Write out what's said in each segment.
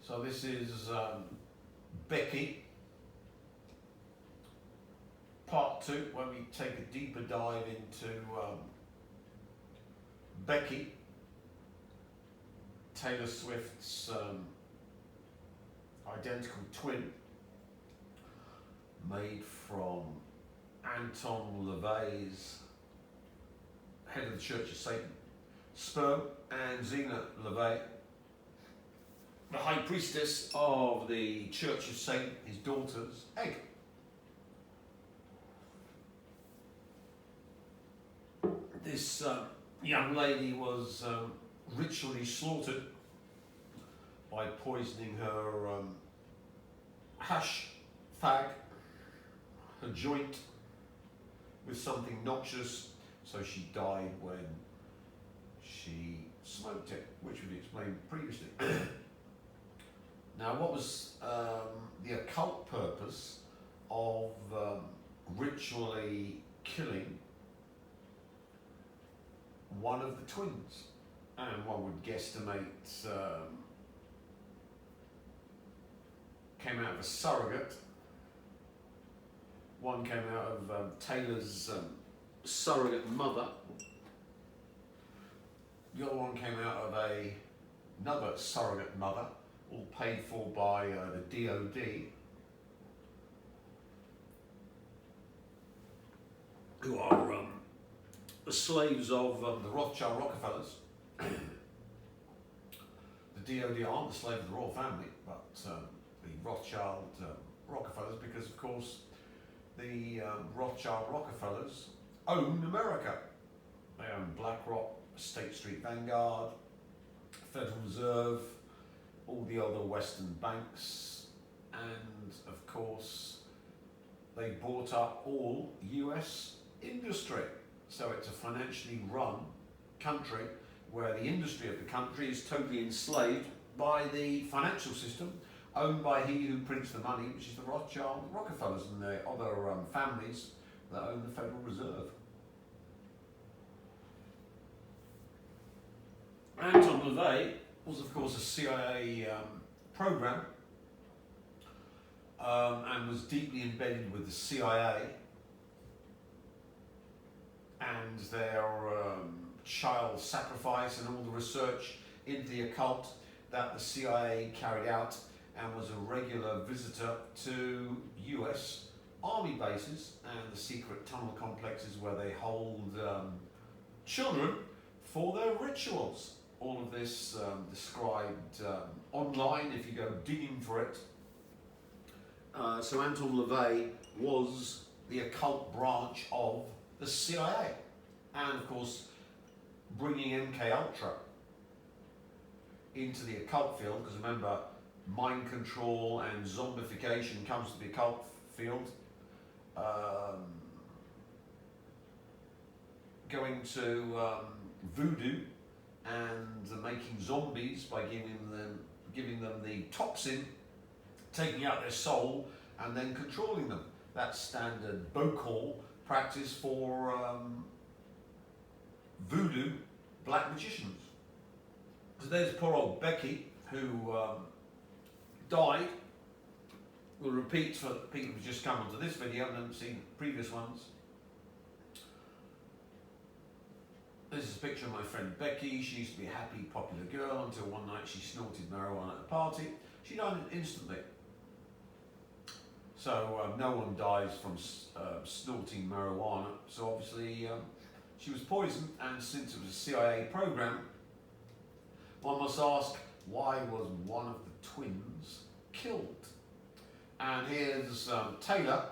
So this is Becky, part 2, where we take a deeper dive into Becky, Taylor Swift's identical twin, made from Anton LaVey's, head of the Church of Satan, sperm, and Zena LaVey, the high priestess of the Church of Satan, his daughter's egg. This young lady was ritually slaughtered by poisoning her hash fag, her joint, with something noxious, so she died when she smoked it, which we explained previously. Now, what was the occult purpose of ritually killing one of the twins? And one would guesstimate came out of a surrogate. One came out of Taylor's surrogate mother. The other one came out of another surrogate mother, all paid for by the DOD. Who are the slaves of the Rothschild Rockefellers. The DOD aren't the slaves of the royal family, but the Rothschild Rockefellers, because of course the Rothschild Rockefellers own America. They own BlackRock, State Street Vanguard, Federal Reserve, all the other Western banks, and of course they bought up all US industry. So it's a financially run country where the industry of the country is totally enslaved by the financial system, owned by he who prints the money, which is the Rothschild Rockefellers and the other families that own the Federal Reserve. Anton LaVey was, of course, a CIA program and was deeply embedded with the CIA and their child sacrifice and all the research into the occult that the CIA carried out, and was a regular visitor to US army bases and the secret tunnel complexes where they hold children for their rituals. All of this described online if you go digging for it. So Anton LaVey was the occult branch of the CIA, and of course bringing MK Ultra into the occult field, because remember, mind control and zombification comes to the occult field. Going to voodoo and making zombies by giving them the toxin, taking out their soul, and then controlling them. That's standard Bokal practice for voodoo black magicians. So there's poor old Becky, who died. We'll repeat for people who've just come onto this video and haven't seen previous ones. This is a picture of my friend Becky. She used to be a happy, popular girl until one night she snorted marijuana at a party. She died instantly. So no one dies from snorting marijuana. So obviously she was poisoned, and since it was a CIA program, one must ask, why was one of the twins killed? And here's Taylor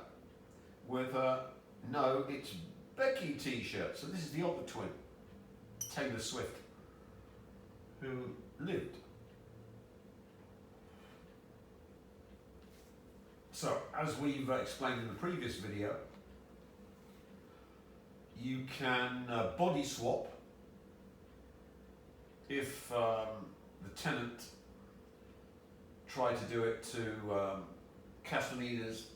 with a "No, it's Becky" t-shirt. So this is the other twin, Taylor Swift, who lived. So, as we've explained in the previous video, you can body swap if the tenant tried to do it to Castaneda's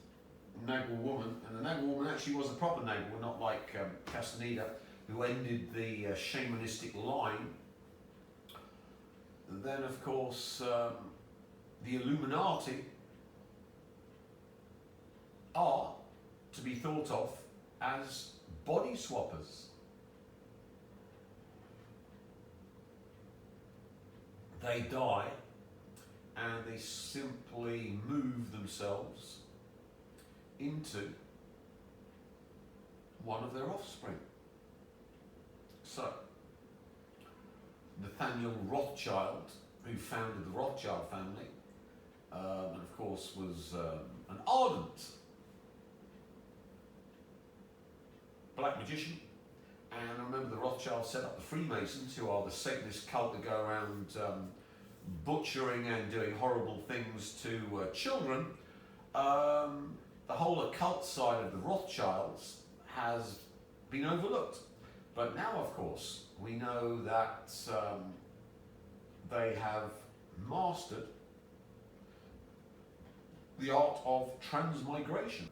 Nagel woman, and the Nagel woman actually was a proper Nagel, not like Castaneda, who ended the shamanistic line. And then, of course, the Illuminati are to be thought of as body swappers. They die and they simply move themselves into one of their offspring. So, Nathaniel Rothschild, who founded the Rothschild family, and of course was an ardent black magician. And I remember the Rothschilds set up the Freemasons, who are the Satanist cult that go around butchering and doing horrible things to children. The whole occult side of the Rothschilds has been overlooked. But now, of course, we know that they have mastered the art of transmigration.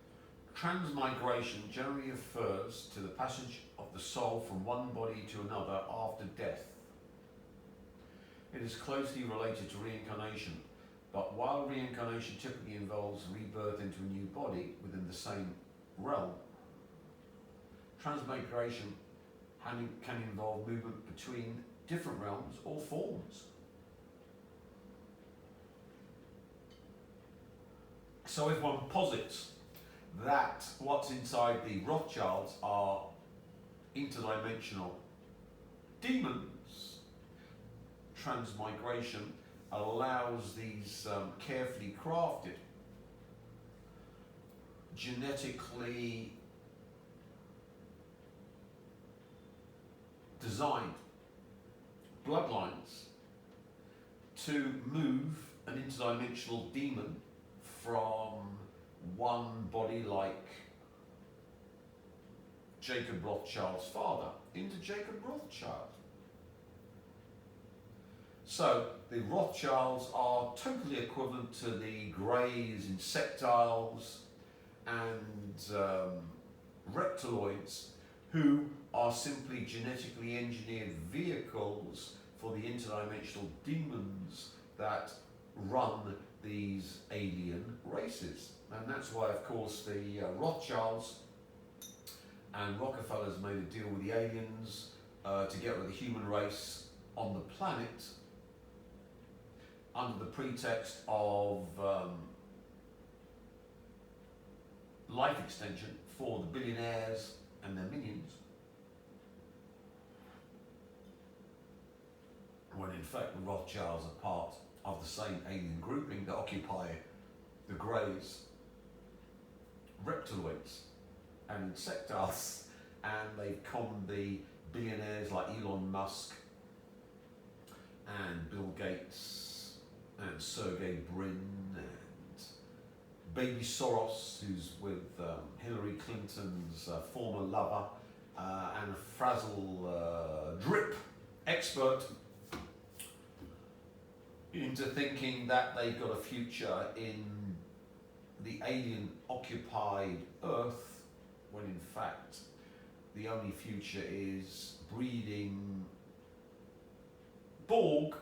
Transmigration generally refers to the passage of the soul from one body to another after death. It is closely related to reincarnation, but while reincarnation typically involves rebirth into a new body within the same realm, transmigration can involve movement between different realms or forms. So if one posits that what's inside the Rothschilds are interdimensional demons, transmigration allows these carefully crafted, genetically designed bloodlines to move an interdimensional demon from one body like Jacob Rothschild's father into Jacob Rothschild. So the Rothschilds are totally equivalent to the Greys, insectiles and reptiloids, who are simply genetically engineered vehicles for the interdimensional demons that run these alien races. And that's why, of course, the Rothschilds and Rockefellers made a deal with the aliens to get rid of the human race on the planet under the pretext of life extension for the billionaires and their minions, when in fact the Rothschilds are part of the same alien grouping that occupy the Greys, reptiloids and insectiles, and they've conned the billionaires like Elon Musk and Bill Gates and Sergey Brin and Baby Soros, who's with Hillary Clinton's former lover, and a frazzle drip expert, into thinking that they've got a future in the alien occupied Earth, when in fact the only future is breeding Borg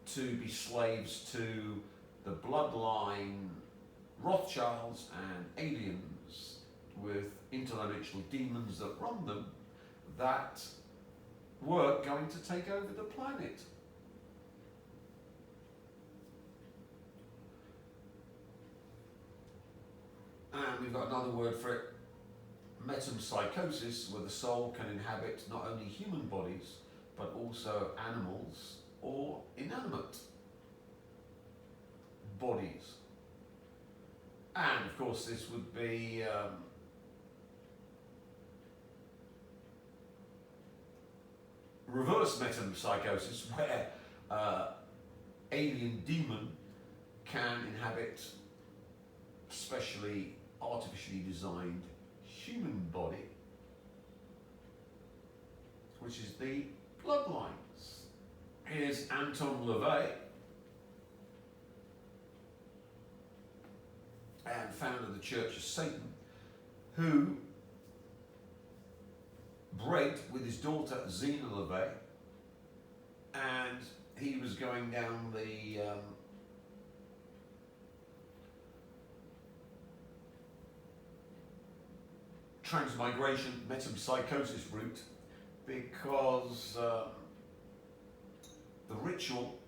to be slaves to the bloodline Rothschilds and aliens with interdimensional demons that run them, that were going to take over the planet. And we've got another word for it, metempsychosis, where the soul can inhabit not only human bodies, but also animals or inanimate bodies. And of course this would be reverse metempsychosis, where alien demon can inhabit specially artificially designed human body, which is the bloodlines. Here's Anton LaVey, and founder of the Church of Satan, who bred with his daughter Zena LaVey, and he was going down the Transmigration, Metempsychosis route, because the ritual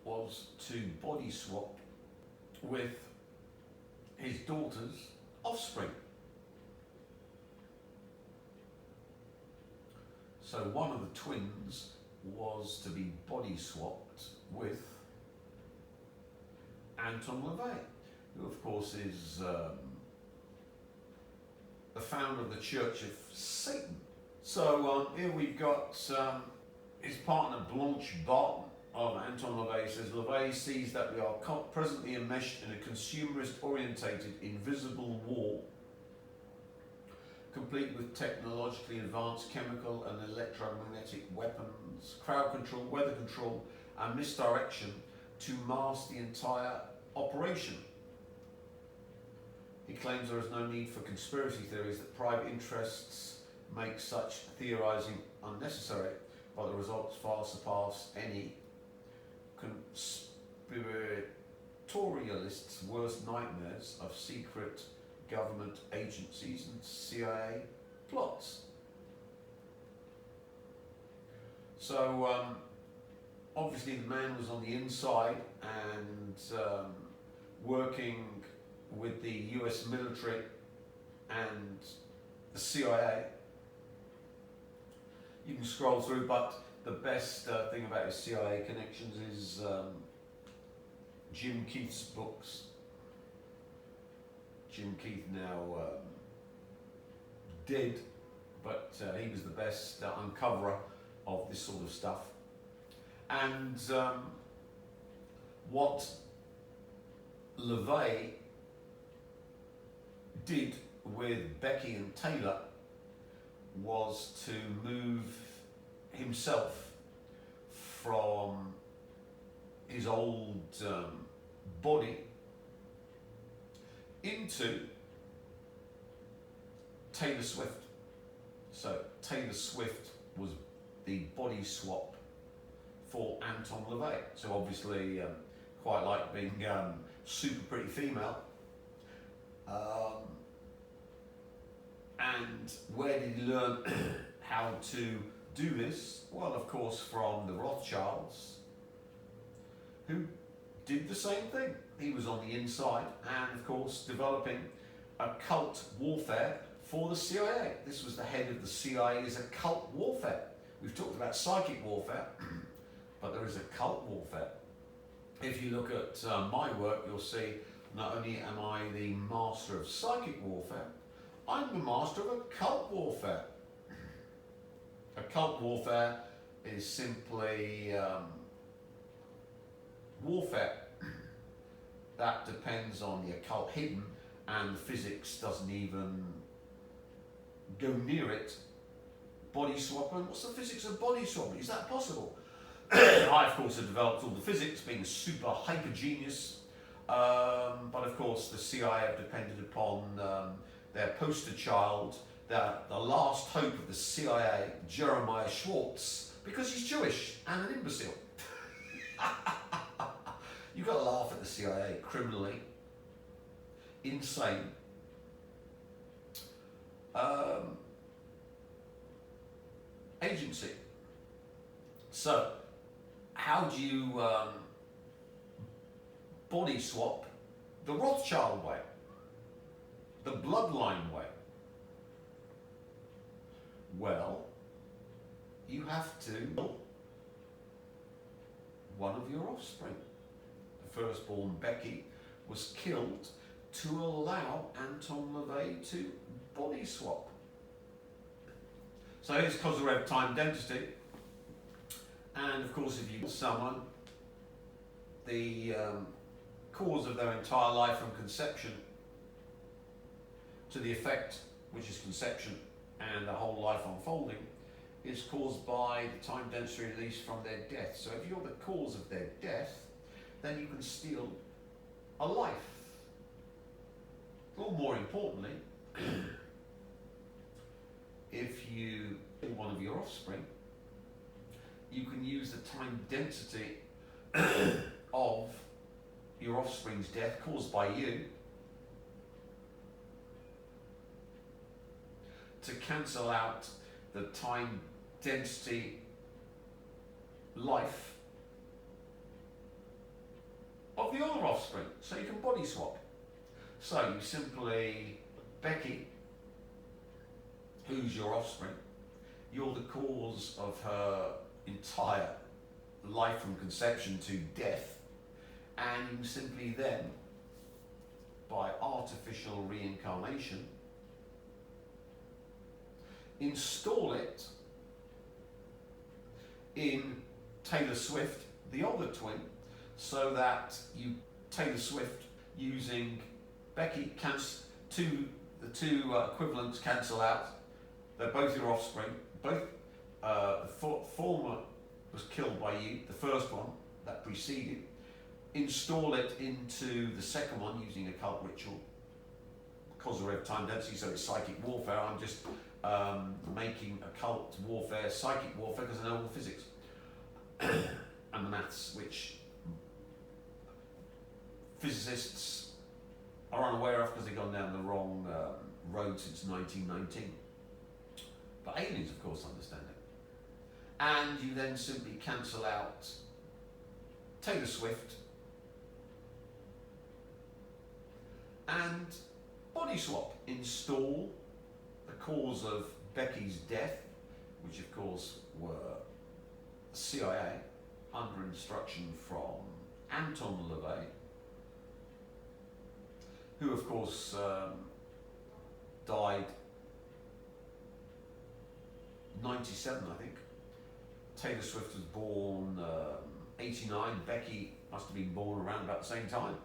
was to body swap with his daughter's offspring. So one of the twins was to be body swapped with Anton LaVey, who of course is the founder of the Church of Satan. So here we've got his partner Blanche Barton of Anton LaVey says, LaVey sees that we are presently enmeshed in a consumerist-orientated, invisible war, complete with technologically advanced chemical and electromagnetic weapons, crowd control, weather control, and misdirection to mask the entire operation. He claims there is no need for conspiracy theories, that private interests make such theorizing unnecessary, but the results far surpass any conspiratorialists' worst nightmares of secret government agencies and CIA plots. So obviously the man was on the inside and working with the US military and the CIA. You can scroll through, but the best thing about his CIA connections is Jim Keith's books. Jim Keith now dead, but he was the best uncoverer of this sort of stuff. And what LaVey did with Becky and Taylor was to move himself from his old body into Taylor Swift. So Taylor Swift was the body swap for Anton LaVey. So obviously quite like being super pretty female. And where did he learn how to do this? Well, of course, from the Rothschilds, who did the same thing. He was on the inside and, of course, developing occult warfare for the CIA. This was the head of the CIA's occult warfare. We've talked about psychic warfare, but there is occult warfare. If you look at my work, you'll see not only am I the master of psychic warfare, I'm the master of occult warfare. Occult warfare is simply warfare that depends on the occult hidden, and the physics doesn't even go near it. Body swapping, what's the physics of body swapping? Is that possible? I, of course, have developed all the physics, being super hyper genius, but of course the CIA have depended upon their poster child, the last hope of the CIA, Jeremiah Schwartz, because he's Jewish and an imbecile. You've got to laugh at the CIA, criminally, insane. Agency. So, how do you body swap the Rothschild way, the bloodline way? Well, you have to kill one of your offspring. The firstborn, Becky, was killed to allow Anton LaVey to body swap. So here's Kozyrev time dentistry. And of course, if you give someone the cause of their entire life from conception to the effect, which is conception and the whole life unfolding, is caused by the time density release from their death. So if you're the cause of their death, then you can steal a life. Or more importantly, if you kill one of your offspring, you can use the time density of your offspring's death caused by you to cancel out the time density life of the other offspring, so you can body swap. So you simply, Becky, who's your offspring, you're the cause of her entire life from conception to death, and you simply then, by artificial reincarnation, install it in Taylor Swift, the other twin, so that you, Taylor Swift, using Becky, the two equivalents cancel out. They're both your offspring. Both, the former was killed by you, the first one that preceded. Install it into the second one using occult ritual. Because of time density, so it's psychic warfare. I'm just making occult warfare, psychic warfare, because I know all the physics and the maths, which physicists are unaware of because they've gone down the wrong road since 1919. But aliens, of course, understand it. And you then simply cancel out Taylor Swift and body swap. Install the cause of Becky's death, which of course were CIA under instruction from Anton LaVey, who of course died 97, I think. Taylor Swift was born 89. Becky must have been born around about the same time.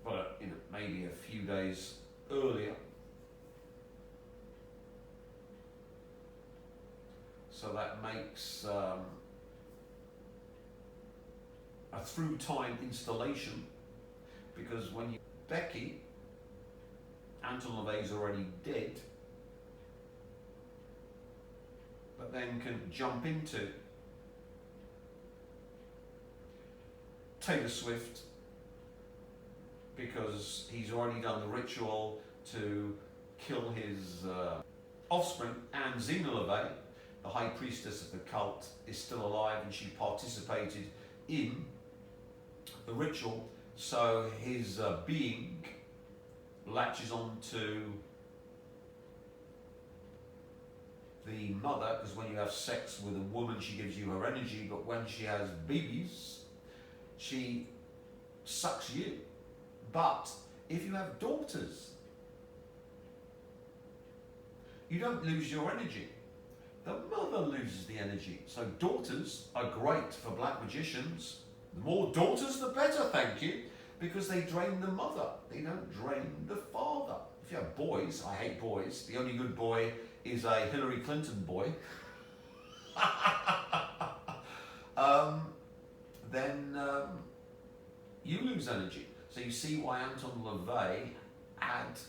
But maybe a few days earlier. So that makes a through time installation, because when you, Becky, Anton LaVey's already dead, but then can jump into Taylor Swift, because he's already done the ritual to kill his offspring, and Zena LaVey, the high priestess of the cult, is still alive and she participated in the ritual, so his being latches on to the mother, because when you have sex with a woman she gives you her energy, but when she has babies she sucks you. But if you have daughters, you don't lose your energy. The mother loses the energy. So daughters are great for black magicians. The more daughters, the better, thank you, because they drain the mother. They don't drain the father. If you have boys, I hate boys. The only good boy is a Hillary Clinton boy. Then you lose energy. So you see why Anton LaVey had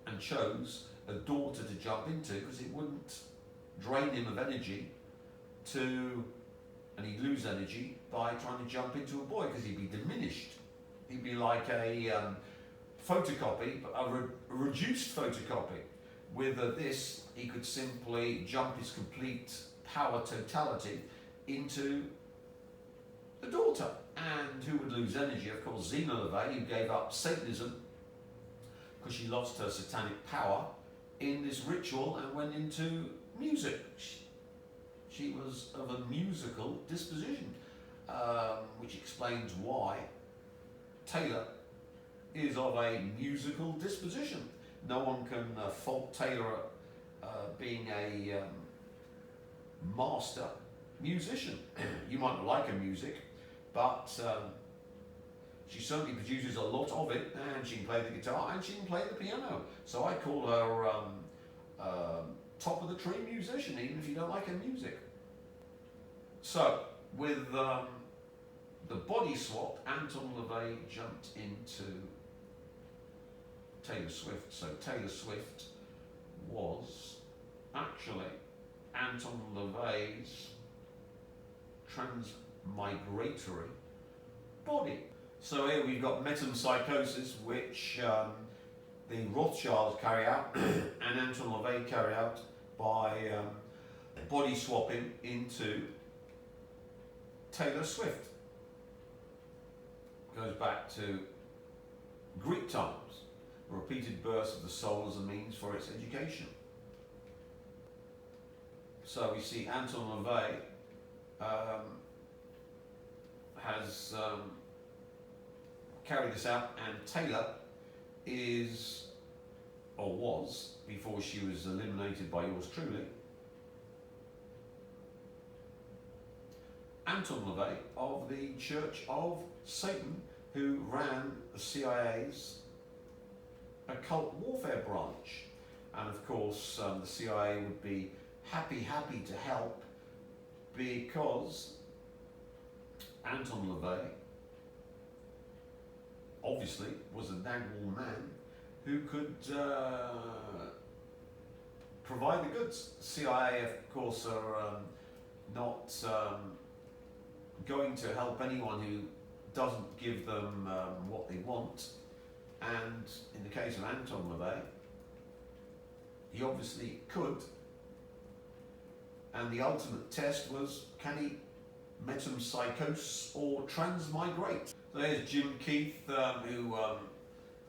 and chose a daughter to jump into, because it wouldn't drain him of energy and he'd lose energy by trying to jump into a boy, because he'd be diminished. He'd be like a photocopy, but a reduced photocopy. With this, he could simply jump his complete power totality into the daughter. And who would lose energy? Of course, Zena LaVey, who gave up Satanism because she lost her satanic power in this ritual and went into music. She was of a musical disposition, which explains why Taylor is of a musical disposition. No one can fault Taylor being a master musician. You might not like her music, but she certainly produces a lot of it, and she can play the guitar and she can play the piano. So I call her top of the tree musician, even if you don't like her music. So with the body swap, Anton LaVey jumped into Taylor Swift. So Taylor Swift was actually Anton LaVey's transmigratory body. So here we've got metempsychosis, which the Rothschilds carry out and Anton LaVey carry out by body swapping into Taylor Swift. Goes back to Greek times, a repeated burst of the soul as a means for its education. So we see Anton LaVey has carried this out, and Taylor is, or was, before she was eliminated by yours truly, Anton LaVey of the Church of Satan, who ran the CIA's occult warfare branch. And of course, the CIA would be happy to help, because Anton LaVey obviously was a Nagwal man who could provide the goods. CIA, of course, are not going to help anyone who doesn't give them what they want. And in the case of Anton LaVey, he obviously could. And the ultimate test was, can he metempsychose or transmigrate? So there's Jim Keith, who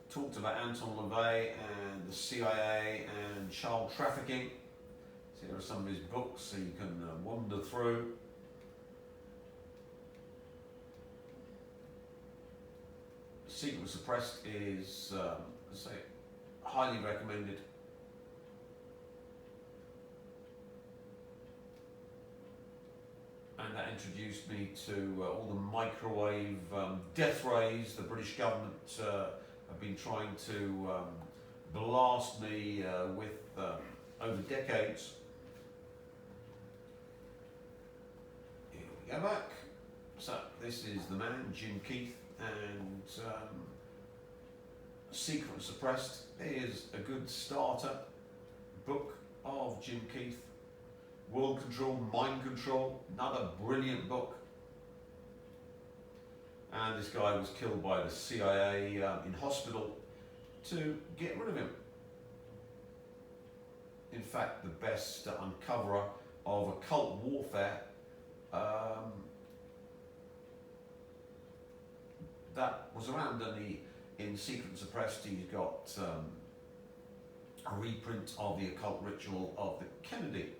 talked about Anton LaVey and the CIA and child trafficking. So here are some of his books, so you can wander through. Secret Suppressed is, let's say, highly recommended. And that introduced me to all the microwave death rays the British government have been trying to blast me with over decades. Here we go back. So this is the man, Jim Keith, and Secret Suppressed is a good starter book of Jim Keith. World Control, Mind Control, another brilliant book. And this guy was killed by the CIA in hospital to get rid of him. In fact, the best uncoverer of occult warfare that was around in Secret Suppressed. He's got a reprint of the occult ritual of the Kennedy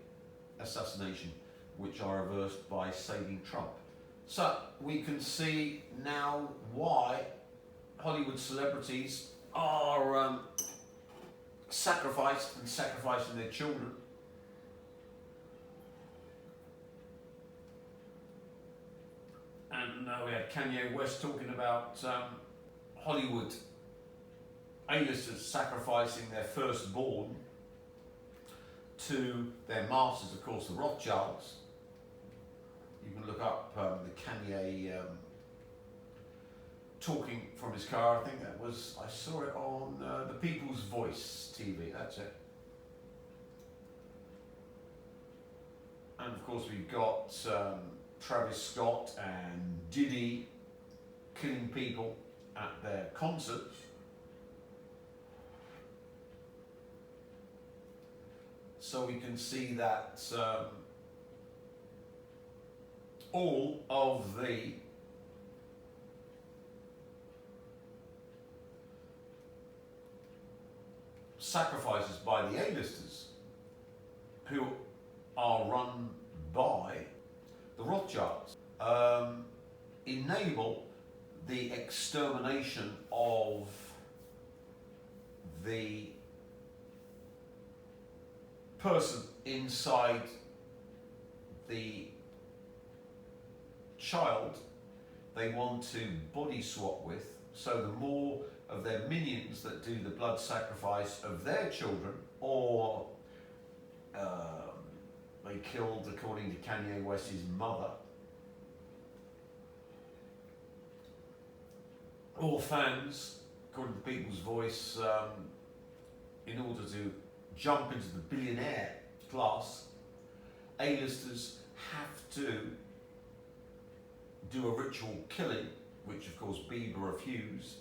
assassination, which are reversed by saving Trump. So we can see now why Hollywood celebrities are sacrificing their children. And we had Kanye West talking about Hollywood A-listers sacrificing their firstborn to their masters, of course, the Rothschilds. You can look up the Kanye talking from his car. I think that was, I saw it on the People's Voice TV, that's it. And of course we've got Travis Scott and Diddy killing people at their concerts. So we can see that all of the sacrifices by the A-listers, who are run by the Rothschilds, enable the extermination of the person inside the child they want to body swap with. So the more of their minions that do the blood sacrifice of their children, or they killed, according to Kanye West's mother, or fans, according to People's Voice, in order to jump into the billionaire class, A-listers have to do a ritual killing, which of course Bieber refused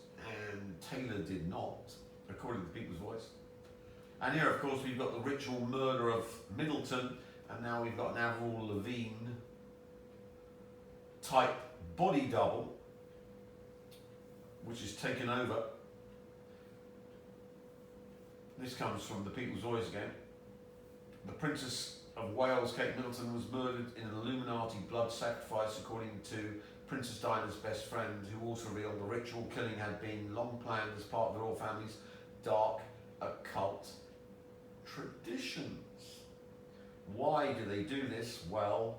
and Taylor did not, according to People's Voice. And here, of course, we've got the ritual murder of Middleton, and now we've got an Avril Lavigne type body double, which is taken over. This comes from the People's Voice again. The Princess of Wales, Kate Middleton, was murdered in an Illuminati blood sacrifice, according to Princess Diana's best friend, who also revealed the ritual killing had been long planned as part of the royal family's dark occult traditions. Why do they do this? Well,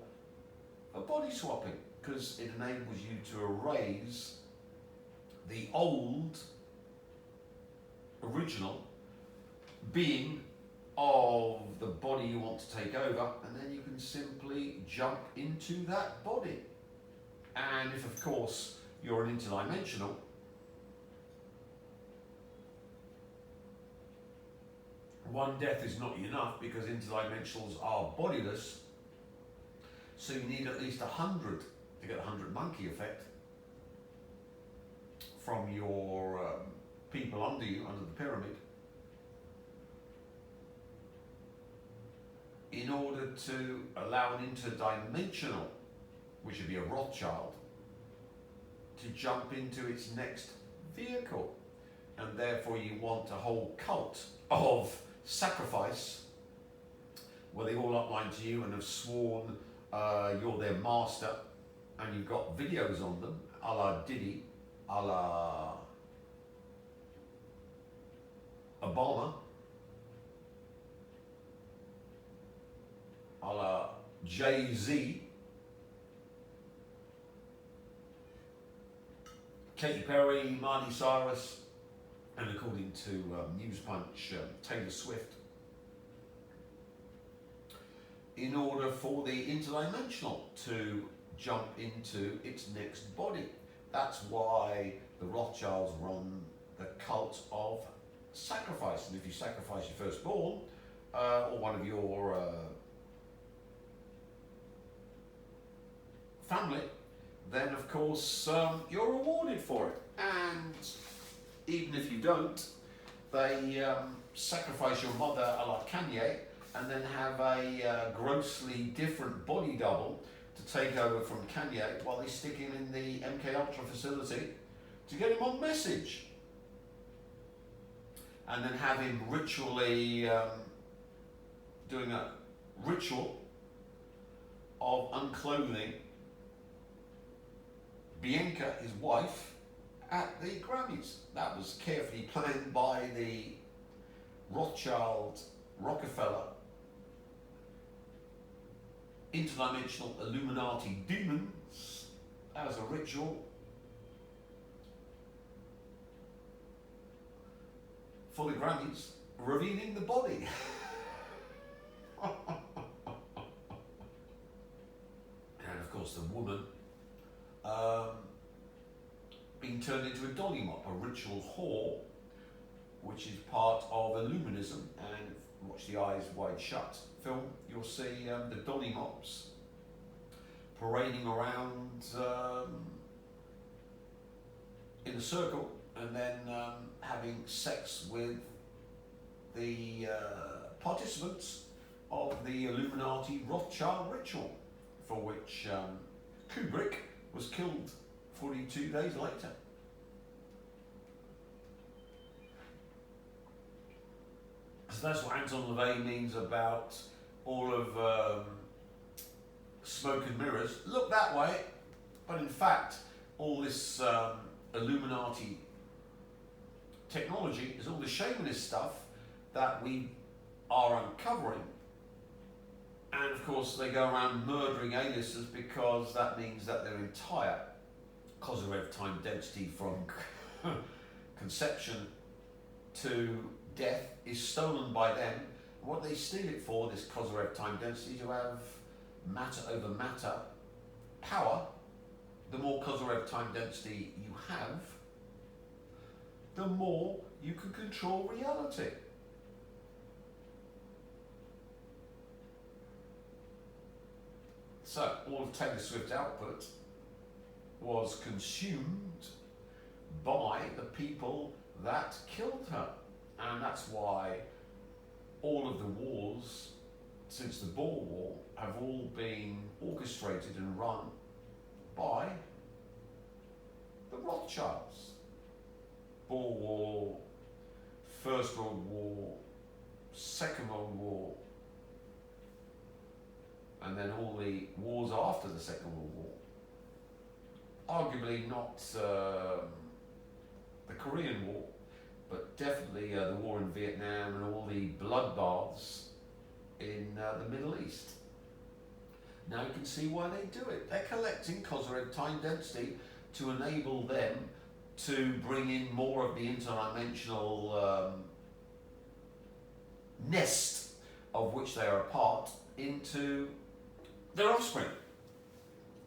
a body swapping, because it enables you to erase the old, original being of the body you want to take over, and then you can simply jump into that body. And if, of course, you're an interdimensional, one death is not enough, because interdimensionals are bodiless, so you need at least 100 to get the 100 monkey effect from your people under you, under the pyramid, in order to allow an interdimensional, which would be a Rothschild, to jump into its next vehicle. And therefore you want a whole cult of sacrifice, where they all upline to you and have sworn you're their master, and you've got videos on them, a la Diddy, a la Obama, a la Jay-Z, Katy Perry, Miley Cyrus, and according to News Punch, Taylor Swift, in order for the interdimensional to jump into its next body. That's why the Rothschilds run the cult of sacrifice. And if you sacrifice your firstborn, or one of your family, then of course you're rewarded for it. And even if you don't, they sacrifice your mother a la Kanye, and then have a grossly different body double to take over from Kanye, while they stick him in the MK Ultra facility to get him on message, and then have him ritually doing a ritual of unclothing Bianca, his wife, at the Grammys. That was carefully planned by the Rothschild, Rockefeller, interdimensional Illuminati demons, as a ritual for the Grammys, revealing the body. And of course the woman being turned into a dolly mop, a ritual whore, which is part of Illuminism. And watch the Eyes Wide Shut film, you'll see the dolly mops parading around in a circle, and then having sex with the participants of the Illuminati Rothschild ritual, for which Kubrick was killed 42 days later. So that's what Anton LaVey means about all of smoke and mirrors. Look that way, but in fact, all this Illuminati technology is all the shamanist stuff that we are uncovering. And of course, they go around murdering A-listers, because that means that their entire Kozyrev time density from conception to death is stolen by them. And what they steal it for, this Kozyrev time density, to have matter over matter power. The more Kozyrev time density you have, the more you can control reality. So all of Taylor Swift's output was consumed by the people that killed her. And that's why all of the wars since the Boer War have all been orchestrated and run by the Rothschilds. Boer War, First World War, Second World War, and then all the wars after the Second World War. Arguably not the Korean War, but definitely the war in Vietnam and all the bloodbaths in the Middle East. Now you can see why they do it. They're collecting cosmic time density to enable them to bring in more of the interdimensional nest of which they are a part into their offspring.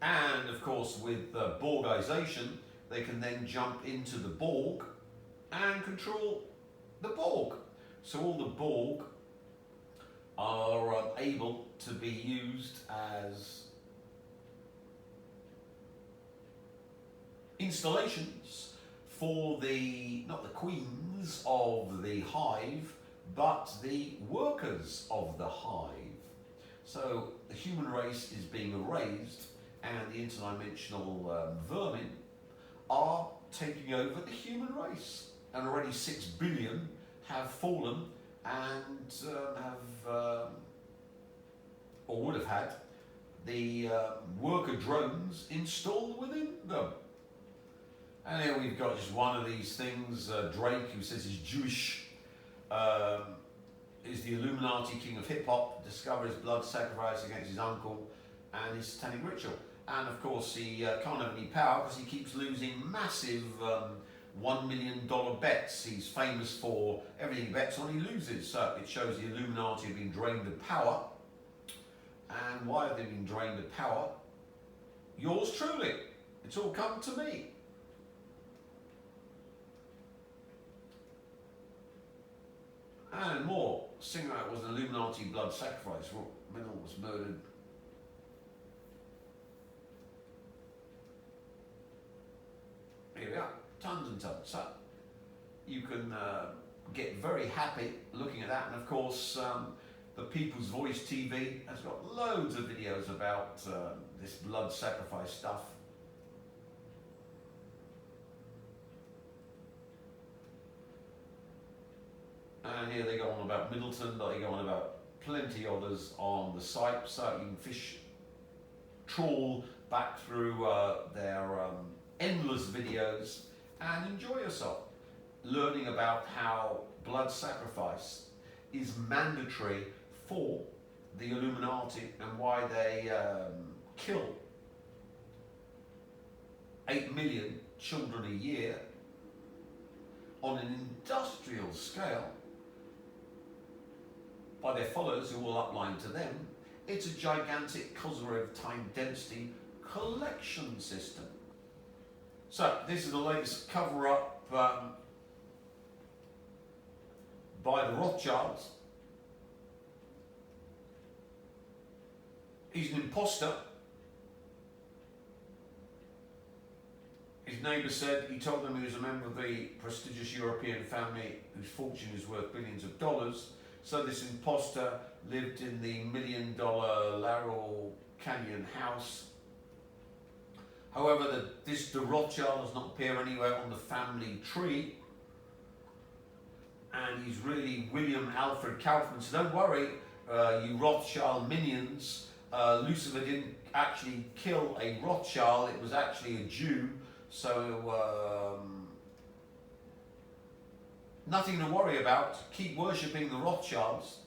And of course with Borgization, they can then jump into the Borg and control the Borg. So all the Borg are able to be used as installations for the, not the queens of the hive, but the workers of the hive. So the human race is being erased and the interdimensional vermin are taking over the human race. And already 6 billion have fallen and have, or would have had, the worker drones installed within them. And here we've got just one of these things, Drake, who says he's Jewish, is the Illuminati king of hip-hop, discovered his blood sacrifice against his uncle and his satanic ritual. And of course he can't have any power because he keeps losing massive $1 million bets. He's famous for everything he bets on, he loses. So it shows the Illuminati have been drained of power. And why have they been drained of power? Yours truly. It's all come to me. And more. Singer was an Illuminati blood sacrifice. Mendel was murdered. Here we are. Tons and tons. So you can get very happy looking at that. And of course, the People's Voice TV has got loads of videos about this blood sacrifice stuff. And here they go on about Middleton, they go on about plenty others on the site, so you can trawl back through their endless videos and enjoy yourself, learning about how blood sacrifice is mandatory for the Illuminati and why they kill 8 million children a year on an industrial scale by their followers who will upline to them. It's a gigantic cosmic time density collection system. So this is the latest cover-up by the Rothschilds. He's an imposter. His neighbour said he told them he was a member of the prestigious European family whose fortune is worth billions of dollars. So this imposter lived in the $1 million Laurel Canyon house. However, the Rothschild does not appear anywhere on the family tree. And he's really William Alfred Kaufman. So don't worry, you Rothschild minions. Lucifer didn't actually kill a Rothschild, it was actually a Jew. So nothing to worry about. Keep worshipping the Rothschilds.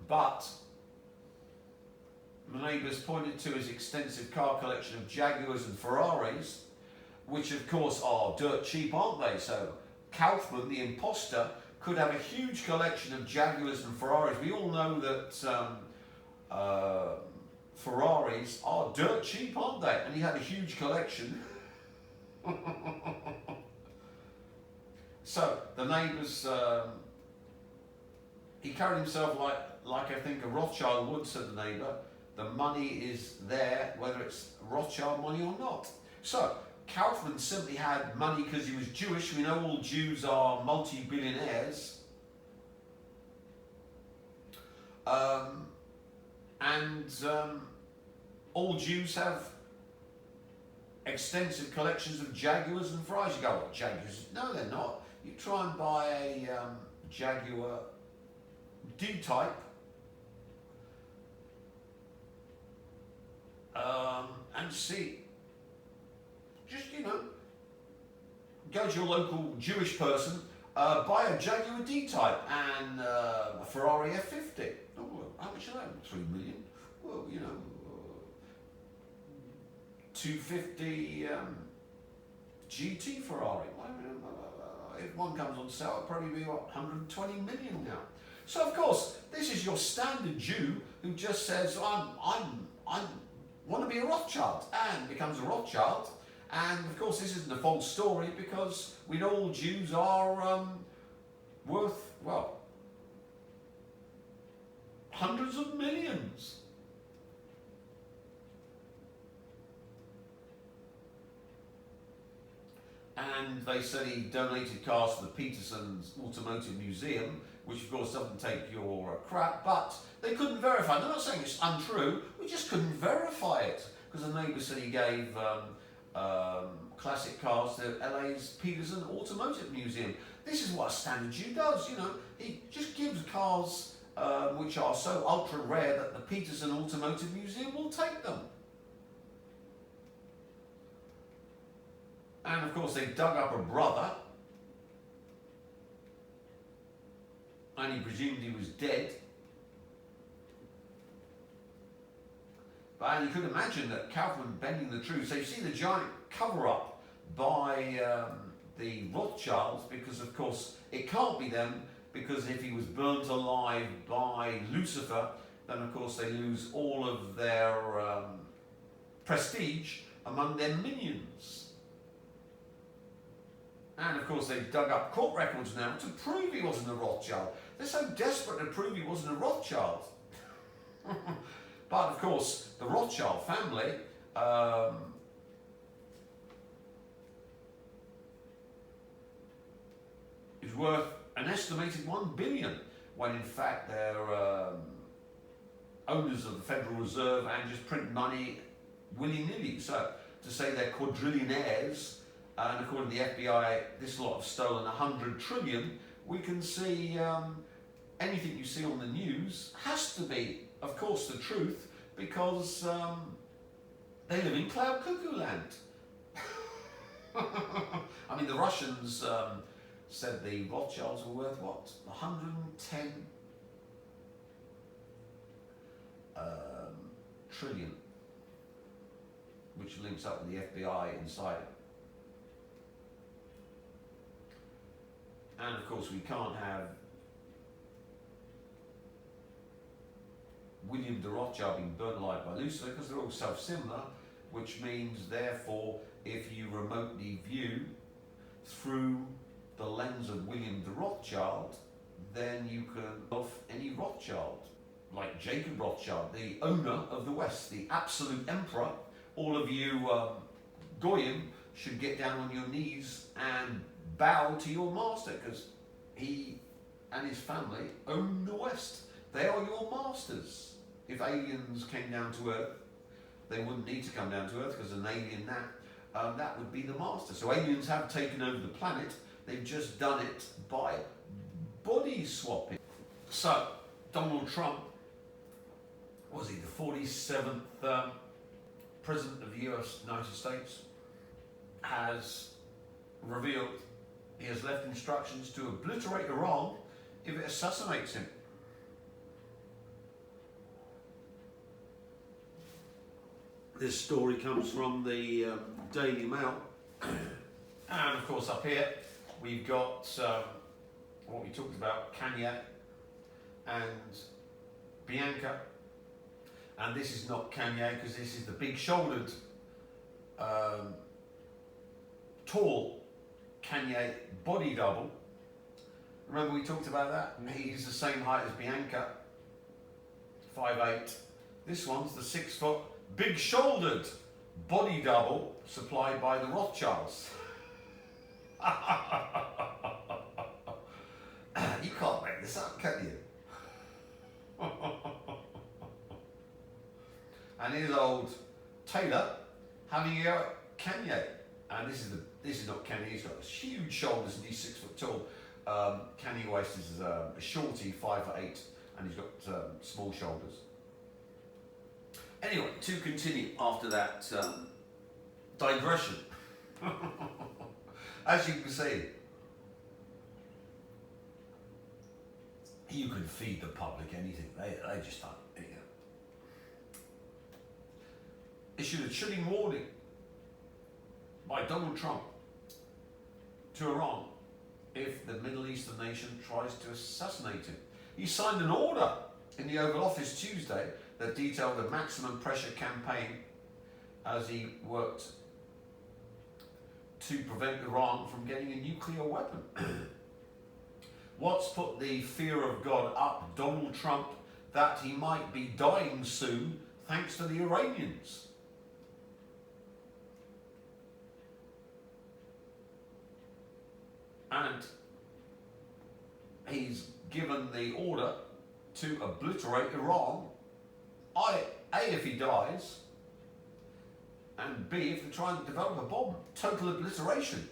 But my neighbours pointed to his extensive car collection of Jaguars and Ferraris, which of course are dirt cheap, aren't they? So Kaufman, the imposter, could have a huge collection of Jaguars and Ferraris. We all know that Ferraris are dirt cheap, aren't they? And he had a huge collection. So the neighbours, he carried himself like I think a Rothschild would, said the neighbour. the money is there, whether it's Rothschild money or not. So, Kaufman simply had money because he was Jewish. We know all Jews are multi-billionaires. All Jews have extensive collections of Jaguars and Ferraris. You go, what, Jaguars? No, they're not. You try and buy a Jaguar D-Type, and see, just, you know, go to your local Jewish person, buy a Jaguar D-Type and a Ferrari F50. Oh, how much is that? 3 million. Well, you know, 250 GT Ferrari. If one comes on sale, it'll probably be what, 120 million now. So of course, this is your standard Jew who just says, I want to be a Rothschild, and becomes a Rothschild. And of course, this isn't a false story, because we know all Jews are worth, well, hundreds of millions. And they said he donated cars to the Peterson's Automotive Museum, which of course doesn't take your crap, but they couldn't verify. They're not saying it's untrue, we just couldn't verify it, because the neighbour said he gave classic cars to LA's Peterson Automotive Museum. This is what a standard Jew does, you know. He just gives cars which are so ultra rare that the Peterson Automotive Museum will take them. And of course they dug up a brother, and he presumed he was dead. But you could imagine that Kaufman bending the truth. So you see the giant cover-up by the Rothschilds, because of course it can't be them, because if he was burnt alive by Lucifer, then of course they lose all of their prestige among their minions. And of course they've dug up court records now to prove he wasn't a Rothschild. They're so desperate to prove he wasn't a Rothschild. But of course, the Rothschild family is worth an estimated 1 billion, when in fact they're owners of the Federal Reserve and just print money willy-nilly. So to say they're quadrillionaires, and according to the FBI, this lot have stolen 100 trillion, we can see anything you see on the news has to be, of course, the truth, because they live in cloud cuckoo land. I mean, the Russians said the Rothschilds were worth what? 110 trillion, which links up with the FBI insider. And of course we can't have William de Rothschild being burnt alive by Lucifer, because they're all self-similar, which means therefore if you remotely view through the lens of William de Rothschild, then you can love any Rothschild, like Jacob Rothschild, the owner of the West, the absolute emperor. All of you Goyim should get down on your knees and bow to your master, because he and his family own the West. They are your masters. If aliens came down to Earth, they wouldn't need to come down to Earth, because an alien that would be the master. So aliens have taken over the planet. They've just done it by body swapping. So Donald Trump, was he the 47th President of the United States, has revealed he has left instructions to obliterate Iran if it assassinates him. This story comes from the Daily Mail. And of course up here we've got what we talked about, Kanye and Bianca. And this is not Kanye, because this is the big-shouldered, tall Kanye body double. Remember we talked about that? He's the same height as Bianca, 5'8", This one's the 6 foot, big shouldered body double supplied by the Rothschilds. You can't make this up, can you? And here's old Taylor having a go at Kanye. And this is not Kanye, he's got huge shoulders and he's 6 foot tall. Kanye West is a shorty, 5'8", and he's got small shoulders. Anyway, to continue after that digression, as you can see, you can feed the public anything. They just don't. You know. Issued a chilling warning by Donald Trump to Iran if the Middle Eastern nation tries to assassinate him. He signed an order in the Oval Office Tuesday that detailed the maximum pressure campaign as he worked to prevent Iran from getting a nuclear weapon. What's put the fear of God up Donald Trump that he might be dying soon thanks to the Iranians? And he's given the order to obliterate Iran. A, if he dies, and B, if they try and develop a bomb. Total obliteration.